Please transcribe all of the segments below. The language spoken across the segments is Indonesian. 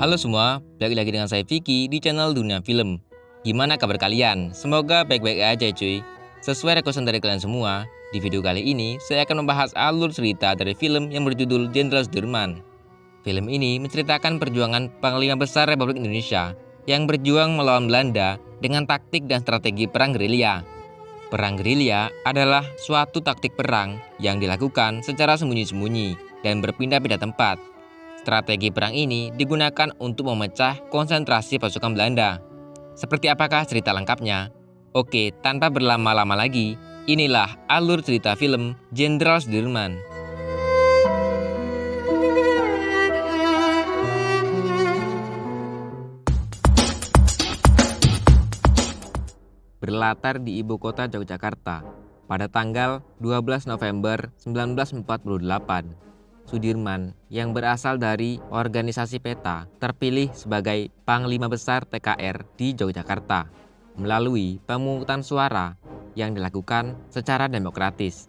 Halo semua, balik lagi dengan saya Vicky di channel Dunia Film. Gimana kabar kalian? Semoga baik-baik aja cuy. Sesuai requestan dari kalian semua, di video kali ini saya akan membahas alur cerita dari film yang berjudul Jenderal Sudirman. Film ini menceritakan perjuangan Panglima Besar Republik Indonesia yang berjuang melawan Belanda dengan taktik dan strategi perang gerilya. Perang gerilya adalah suatu taktik perang yang dilakukan secara sembunyi-sembunyi dan berpindah-pindah tempat. Strategi perang ini digunakan untuk memecah konsentrasi pasukan Belanda. Seperti apakah cerita lengkapnya? Oke, tanpa berlama-lama lagi, inilah alur cerita film Jenderal Sudirman. Berlatar di ibu kota Yogyakarta pada tanggal 12 November 1948. Sudirman yang berasal dari organisasi PETA terpilih sebagai Panglima Besar TKR di Yogyakarta melalui pemungutan suara yang dilakukan secara demokratis.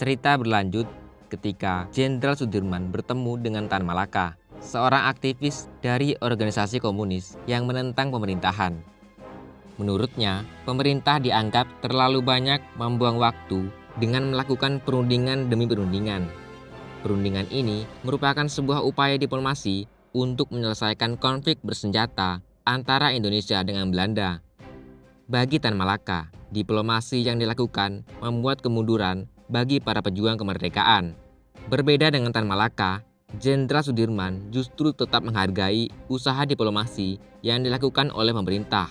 Cerita berlanjut ketika Jenderal Sudirman bertemu dengan Tan Malaka, seorang aktivis dari organisasi komunis yang menentang pemerintahan. Menurutnya, pemerintah dianggap terlalu banyak membuang waktu dengan melakukan perundingan demi perundingan. Perundingan ini merupakan sebuah upaya diplomasi untuk menyelesaikan konflik bersenjata antara Indonesia dengan Belanda. Bagi Tan Malaka, diplomasi yang dilakukan membuat kemunduran bagi para pejuang kemerdekaan. Berbeda dengan Tan Malaka, Jenderal Sudirman justru tetap menghargai usaha diplomasi yang dilakukan oleh pemerintah.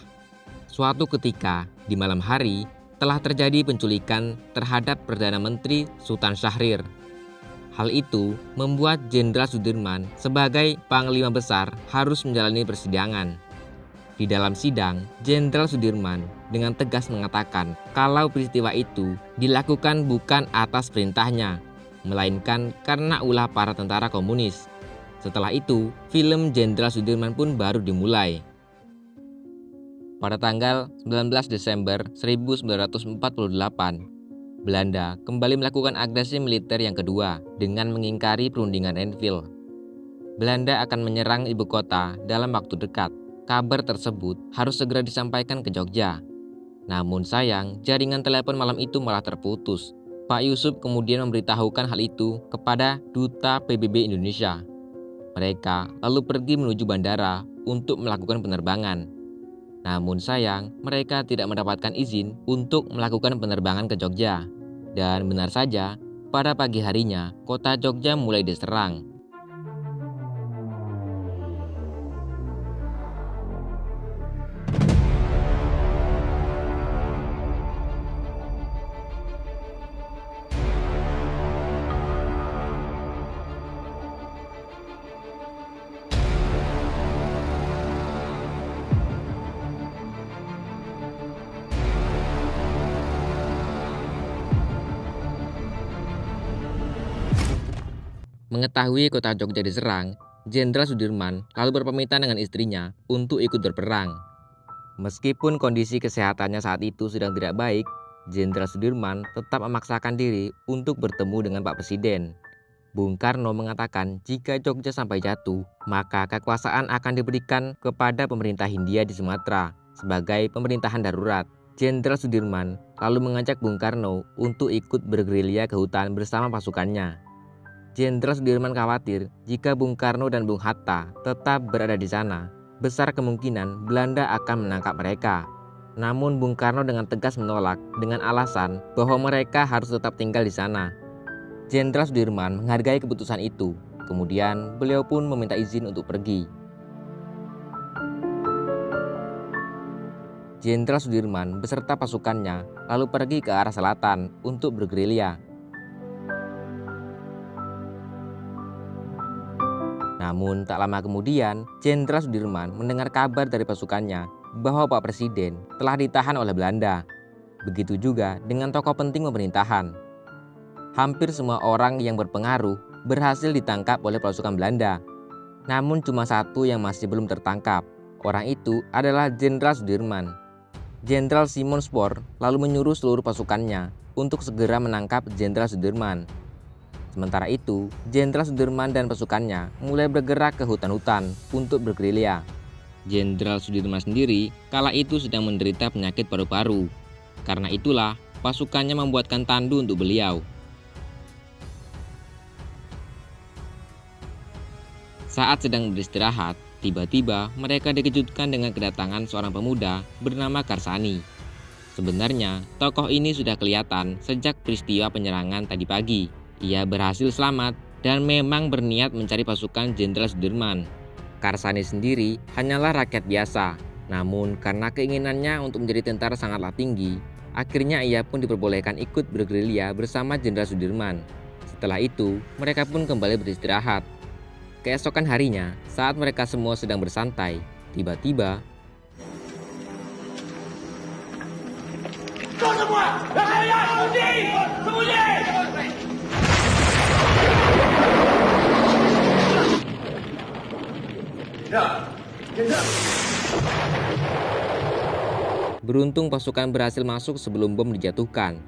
Suatu ketika, di malam hari, telah terjadi penculikan terhadap Perdana Menteri Sultan Syahrir. Hal itu membuat Jenderal Sudirman sebagai Panglima Besar harus menjalani persidangan. Di dalam sidang, Jenderal Sudirman dengan tegas mengatakan kalau peristiwa itu dilakukan bukan atas perintahnya, melainkan karena ulah para tentara komunis. Setelah itu, film Jenderal Sudirman pun baru dimulai. Pada tanggal 19 Desember 1948, Belanda kembali melakukan agresi militer yang kedua dengan mengingkari perundingan Enfield. Belanda akan menyerang ibu kota dalam waktu dekat. Kabar tersebut harus segera disampaikan ke Jogja. Namun sayang, jaringan telepon malam itu malah terputus. Pak Yusuf kemudian memberitahukan hal itu kepada Duta PBB Indonesia. Mereka lalu pergi menuju bandara untuk melakukan penerbangan. Namun sayang, mereka tidak mendapatkan izin untuk melakukan penerbangan ke Jogja. Dan benar saja, pada pagi harinya, kota Jogja mulai diserang. Mengetahui kota Jogja diserang, Jenderal Sudirman lalu berpamitan dengan istrinya untuk ikut berperang. Meskipun kondisi kesehatannya saat itu sedang tidak baik, Jenderal Sudirman tetap memaksakan diri untuk bertemu dengan Pak Presiden. Bung Karno mengatakan jika Jogja sampai jatuh, maka kekuasaan akan diberikan kepada pemerintah Hindia di Sumatera sebagai pemerintahan darurat. Jenderal Sudirman lalu mengajak Bung Karno untuk ikut bergerilya ke hutan bersama pasukannya. Jenderal Sudirman khawatir jika Bung Karno dan Bung Hatta tetap berada di sana, besar kemungkinan Belanda akan menangkap mereka. Namun Bung Karno dengan tegas menolak dengan alasan bahwa mereka harus tetap tinggal di sana. Jenderal Sudirman menghargai keputusan itu. Kemudian beliau pun meminta izin untuk pergi. Jenderal Sudirman beserta pasukannya lalu pergi ke arah selatan untuk bergerilya. Namun tak lama kemudian, Jenderal Sudirman mendengar kabar dari pasukannya bahwa Pak Presiden telah ditahan oleh Belanda. Begitu juga dengan tokoh penting pemerintahan. Hampir semua orang yang berpengaruh berhasil ditangkap oleh pasukan Belanda. Namun cuma satu yang masih belum tertangkap. Orang itu adalah Jenderal Sudirman. Jenderal Simon Spoor lalu menyuruh seluruh pasukannya untuk segera menangkap Jenderal Sudirman. Sementara itu, Jenderal Sudirman dan pasukannya mulai bergerak ke hutan-hutan untuk bergerilya. Jenderal Sudirman sendiri kala itu sedang menderita penyakit paru-paru. Karena itulah, pasukannya membuatkan tandu untuk beliau. Saat sedang beristirahat, tiba-tiba mereka dikejutkan dengan kedatangan seorang pemuda bernama Karsani. Sebenarnya, tokoh ini sudah kelihatan sejak peristiwa penyerangan tadi pagi. Ia berhasil selamat dan memang berniat mencari pasukan Jenderal Sudirman. Karsani sendiri hanyalah rakyat biasa, namun karena keinginannya untuk menjadi tentara sangatlah tinggi, akhirnya ia pun diperbolehkan ikut bergerilya bersama Jenderal Sudirman. Setelah itu, mereka pun kembali beristirahat. Keesokan harinya, saat mereka semua sedang bersantai, tiba-tiba beruntung pasukan berhasil masuk sebelum bom dijatuhkan.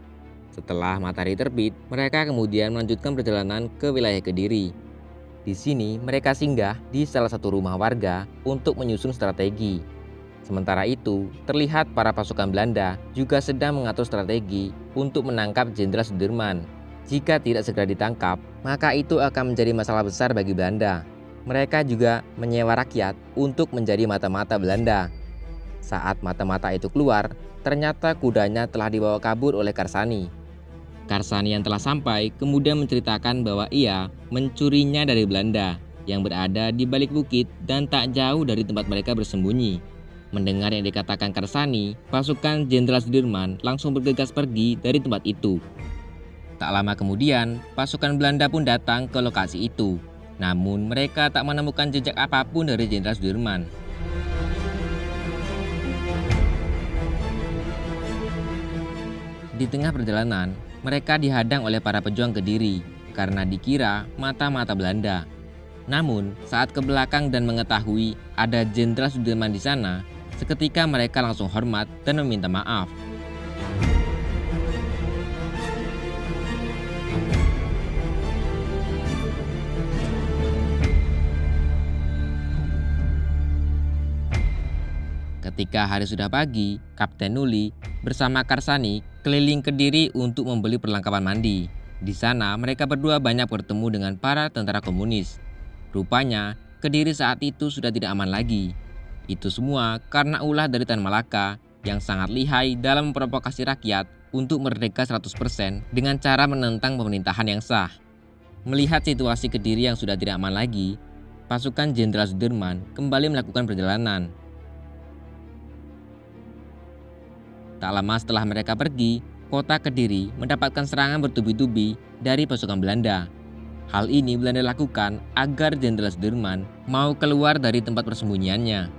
Setelah matahari terbit, mereka kemudian melanjutkan perjalanan ke wilayah Kediri. Di sini mereka singgah di salah satu rumah warga untuk menyusun strategi. Sementara itu, terlihat para pasukan Belanda juga sedang mengatur strategi untuk menangkap Jenderal Sudirman. Jika tidak segera ditangkap, maka itu akan menjadi masalah besar bagi Belanda. Mereka juga menyewa rakyat untuk menjadi mata-mata Belanda. Saat mata-mata itu keluar, ternyata kudanya telah dibawa kabur oleh Karsani. Karsani yang telah sampai kemudian menceritakan bahwa ia mencurinya dari Belanda yang berada di balik bukit dan tak jauh dari tempat mereka bersembunyi. Mendengar yang dikatakan Karsani, pasukan Jenderal Sudirman langsung bergegas pergi dari tempat itu. Tak lama kemudian, pasukan Belanda pun datang ke lokasi itu. Namun mereka tak menemukan jejak apapun dari Jenderal Sudirman. Di tengah perjalanan, mereka dihadang oleh para pejuang Kediri karena dikira mata-mata Belanda. Namun, saat ke belakang dan mengetahui ada Jenderal Sudirman di sana, seketika mereka langsung hormat dan meminta maaf. Ketika hari sudah pagi, Kapten Nuli bersama Karsani keliling Kediri untuk membeli perlengkapan mandi. Di sana mereka berdua banyak bertemu dengan para tentara komunis. Rupanya, Kediri saat itu sudah tidak aman lagi. Itu semua karena ulah dari Tan Malaka yang sangat lihai dalam memprovokasi rakyat untuk merdeka 100% dengan cara menentang pemerintahan yang sah. Melihat situasi Kediri yang sudah tidak aman lagi, pasukan Jenderal Sudirman kembali melakukan perjalanan. Tak lama setelah mereka pergi, kota Kediri mendapatkan serangan bertubi-tubi dari pasukan Belanda. Hal ini Belanda lakukan agar Jenderal Sudirman mau keluar dari tempat persembunyiannya.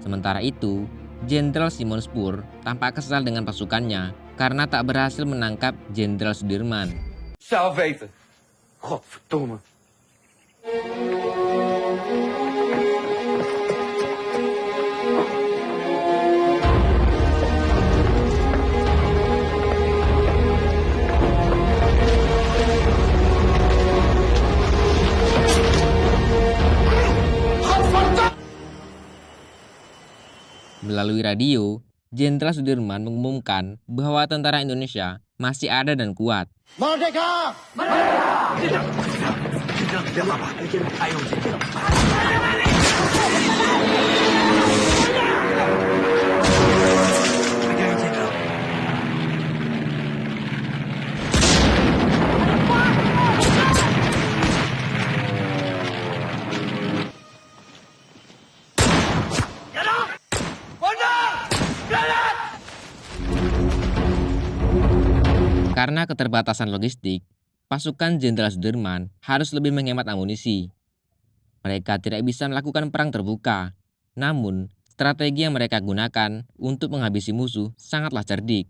Sementara itu, Jenderal Simon Spoor tampak kesal dengan pasukannya karena tak berhasil menangkap Jenderal Sudirman. Zelf weten. Godverdomme. Melalui radio, Jenderal Sudirman mengumumkan bahwa tentara Indonesia masih ada dan kuat. Merdeka! Karena keterbatasan logistik, pasukan Jenderal Sudirman harus lebih menghemat amunisi. Mereka tidak bisa melakukan perang terbuka, namun strategi yang mereka gunakan untuk menghabisi musuh sangatlah cerdik.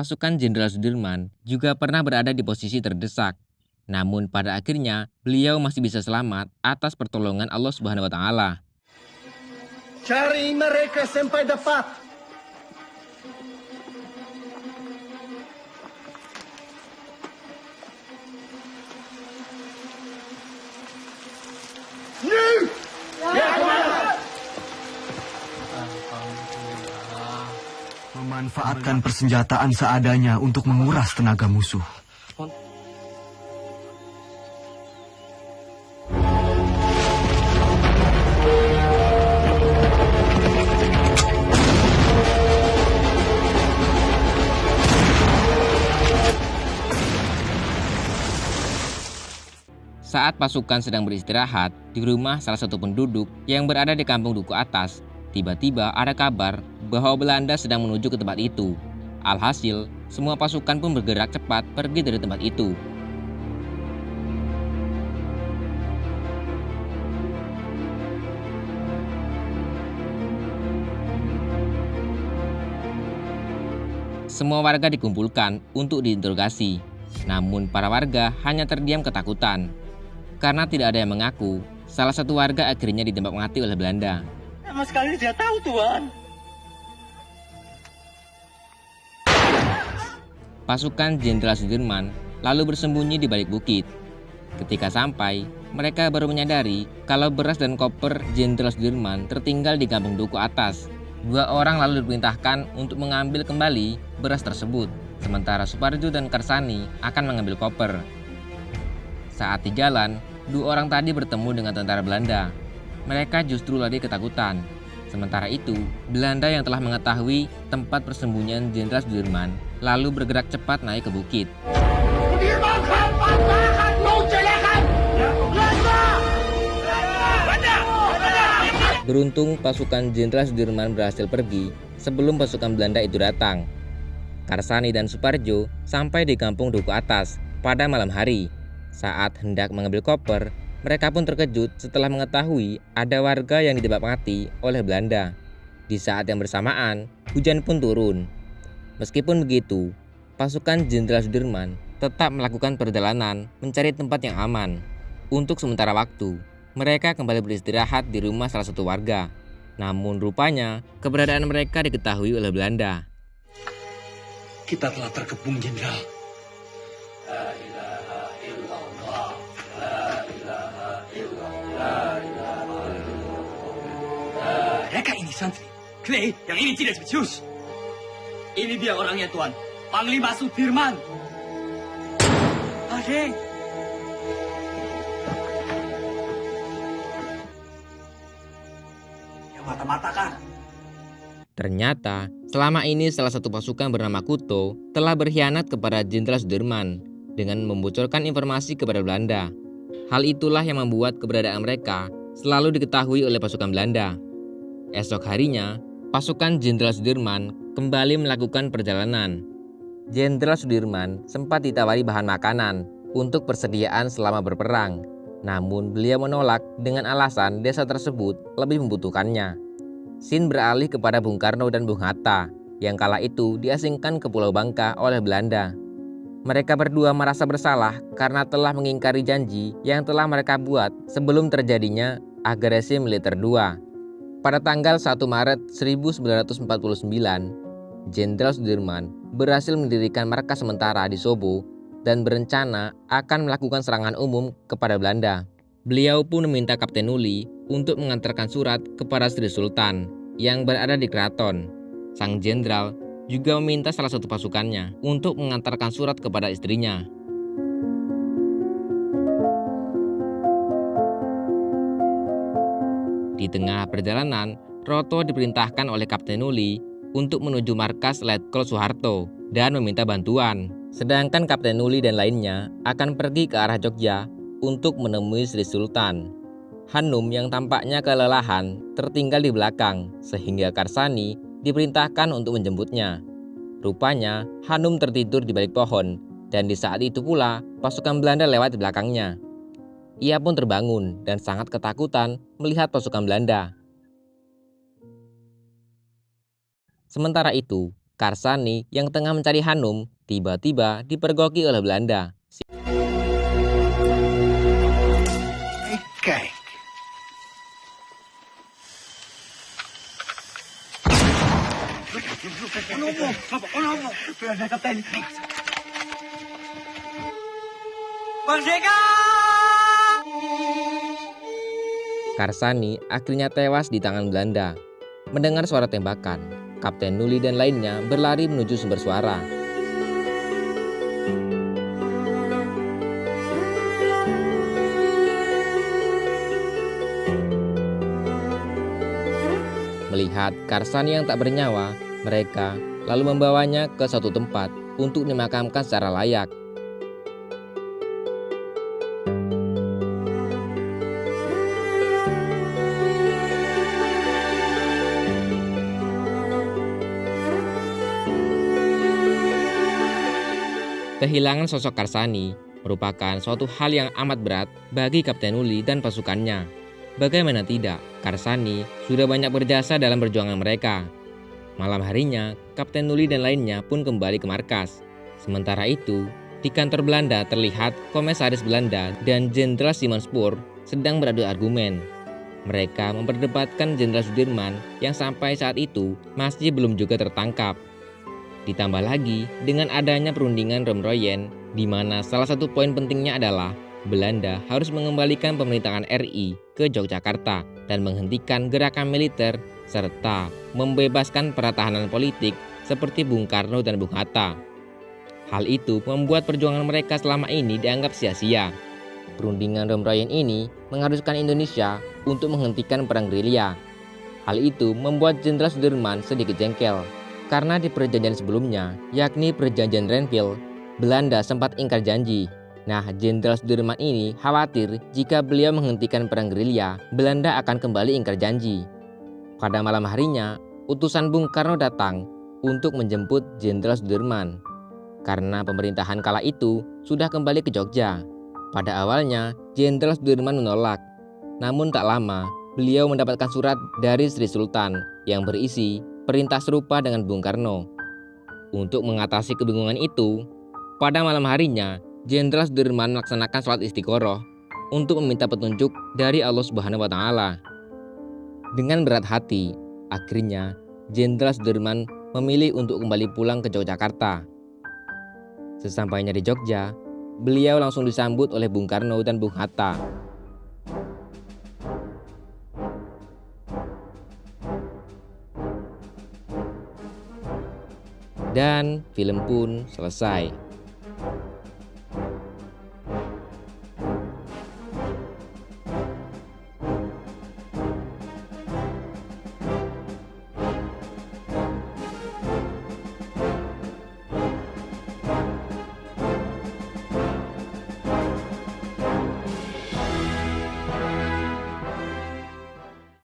pasukan Jenderal Sudirman juga pernah berada di posisi terdesak. Namun pada akhirnya beliau masih bisa selamat atas pertolongan Allah Subhanahu wa taala. Cari mereka sampai dapat. Memanfaatkan persenjataan seadanya untuk menguras tenaga musuh. Saat pasukan sedang beristirahat di rumah salah satu penduduk yang berada di kampung Duku Atas, tiba-tiba ada kabar bahwa Belanda sedang menuju ke tempat itu. Alhasil, semua pasukan pun bergerak cepat pergi dari tempat itu. Semua warga dikumpulkan untuk diinterogasi. Namun para warga hanya terdiam ketakutan. Karena tidak ada yang mengaku, salah satu warga akhirnya ditembak mati oleh Belanda. Sama sekali tidak tahu, Tuan. Pasukan Jenderal Sudirman lalu bersembunyi di balik bukit. Ketika sampai, mereka baru menyadari kalau beras dan koper Jenderal Sudirman tertinggal di kampung Duku Atas. 2 orang lalu diperintahkan untuk mengambil kembali beras tersebut, sementara Suparjo dan Karsani akan mengambil koper. Saat di jalan, 2 orang tadi bertemu dengan tentara Belanda. Mereka justru lari ketakutan. Sementara itu, Belanda yang telah mengetahui tempat persembunyian Jenderal Sudirman lalu bergerak cepat naik ke bukit. Beruntung pasukan Jenderal Sudirman berhasil pergi sebelum pasukan Belanda itu datang. Karsani dan Suparjo sampai di kampung Duku Atas pada malam hari. Saat hendak mengambil koper, mereka pun terkejut setelah mengetahui ada warga yang ditembak mati oleh Belanda. Di saat yang bersamaan, hujan pun turun. Meskipun begitu, pasukan Jenderal Sudirman tetap melakukan perjalanan mencari tempat yang aman. Untuk sementara waktu, mereka kembali beristirahat di rumah salah satu warga. Namun rupanya, keberadaan mereka diketahui oleh Belanda. Kita telah terkepung, Jenderal. Mereka ini santri. Clay, yang ini tidak becus. Ini dia orangnya, Tuan. Panglima Sudirman. Adek. Yang mata-mata kan? Ternyata, selama ini salah satu pasukan bernama Kuto telah berkhianat kepada Jenderal Sudirman dengan membocorkan informasi kepada Belanda. Hal itulah yang membuat keberadaan mereka selalu diketahui oleh pasukan Belanda. Esok harinya, pasukan Jenderal Sudirman kembali melakukan perjalanan. Jenderal Sudirman sempat ditawari bahan makanan untuk persediaan selama berperang. Namun beliau menolak dengan alasan desa tersebut lebih membutuhkannya. Sin beralih kepada Bung Karno dan Bung Hatta yang kala itu diasingkan ke Pulau Bangka oleh Belanda. Mereka berdua merasa bersalah karena telah mengingkari janji yang telah mereka buat sebelum terjadinya agresi militer II. Pada tanggal 1 Maret 1949, Jenderal Sudirman berhasil mendirikan markas sementara di Sobo dan berencana akan melakukan serangan umum kepada Belanda. Beliau pun meminta Kapten Nuli untuk mengantarkan surat kepada Sri Sultan yang berada di keraton. Sang jenderal juga meminta salah satu pasukannya untuk mengantarkan surat kepada istrinya. Di tengah perjalanan, Roto diperintahkan oleh Kapten Nuli untuk menuju markas Letkol Soeharto dan meminta bantuan. Sedangkan Kapten Nuli dan lainnya akan pergi ke arah Jogja untuk menemui Sri Sultan. Hanum yang tampaknya kelelahan tertinggal di belakang sehingga Karsani diperintahkan untuk menjemputnya. Rupanya Hanum tertidur di balik pohon dan di saat itu pula pasukan Belanda lewat di belakangnya. Ia pun terbangun dan sangat ketakutan melihat pasukan Belanda. Sementara itu, Karsani yang tengah mencari Hanum tiba-tiba dipergoki oleh Belanda. Kijk. Karsani akhirnya tewas di tangan Belanda. Mendengar suara tembakan, Kapten Nuli dan lainnya berlari menuju sumber suara. Melihat Karsani yang tak bernyawa, mereka lalu membawanya ke suatu tempat untuk dimakamkan secara layak. Kehilangan sosok Karsani merupakan suatu hal yang amat berat bagi Kapten Nuli dan pasukannya. Bagaimana tidak, Karsani sudah banyak berjasa dalam perjuangan mereka. Malam harinya, Kapten Nuli dan lainnya pun kembali ke markas. Sementara itu, di kantor Belanda terlihat Komisaris Belanda dan Jenderal Simon Spoor sedang beradu argumen. Mereka memperdebatkan Jenderal Sudirman yang sampai saat itu masih belum juga tertangkap. Ditambah lagi dengan adanya perundingan Romroyen, di mana salah satu poin pentingnya adalah Belanda harus mengembalikan pemerintahan RI ke Yogyakarta dan menghentikan gerakan militer serta membebaskan pertahanan politik seperti Bung Karno dan Bung Hatta. Hal itu membuat perjuangan mereka selama ini dianggap sia-sia. Perundingan Romroyen ini mengharuskan Indonesia untuk menghentikan perang gerilya. Hal itu membuat Jenderal Sudirman sedikit jengkel. Karena di perjanjian sebelumnya, yakni perjanjian Renville, Belanda sempat ingkar janji. Nah, Jenderal Sudirman ini khawatir jika beliau menghentikan perang gerilya, Belanda akan kembali ingkar janji. Pada malam harinya, utusan Bung Karno datang untuk menjemput Jenderal Sudirman. Karena pemerintahan kala itu sudah kembali ke Jogja. Pada awalnya, Jenderal Sudirman menolak. Namun tak lama, beliau mendapatkan surat dari Sri Sultan yang berisi perintah serupa dengan Bung Karno. Untuk mengatasi kebingungan itu, pada malam harinya, Jenderal Sudirman melaksanakan sholat istiqoroh untuk meminta petunjuk dari Allah Subhanahu wa Ta'ala. Dengan berat hati, akhirnya Jenderal Sudirman memilih untuk kembali pulang ke Yogyakarta. Sesampainya di Jogja, beliau langsung disambut oleh Bung Karno dan Bung Hatta. Dan film pun selesai.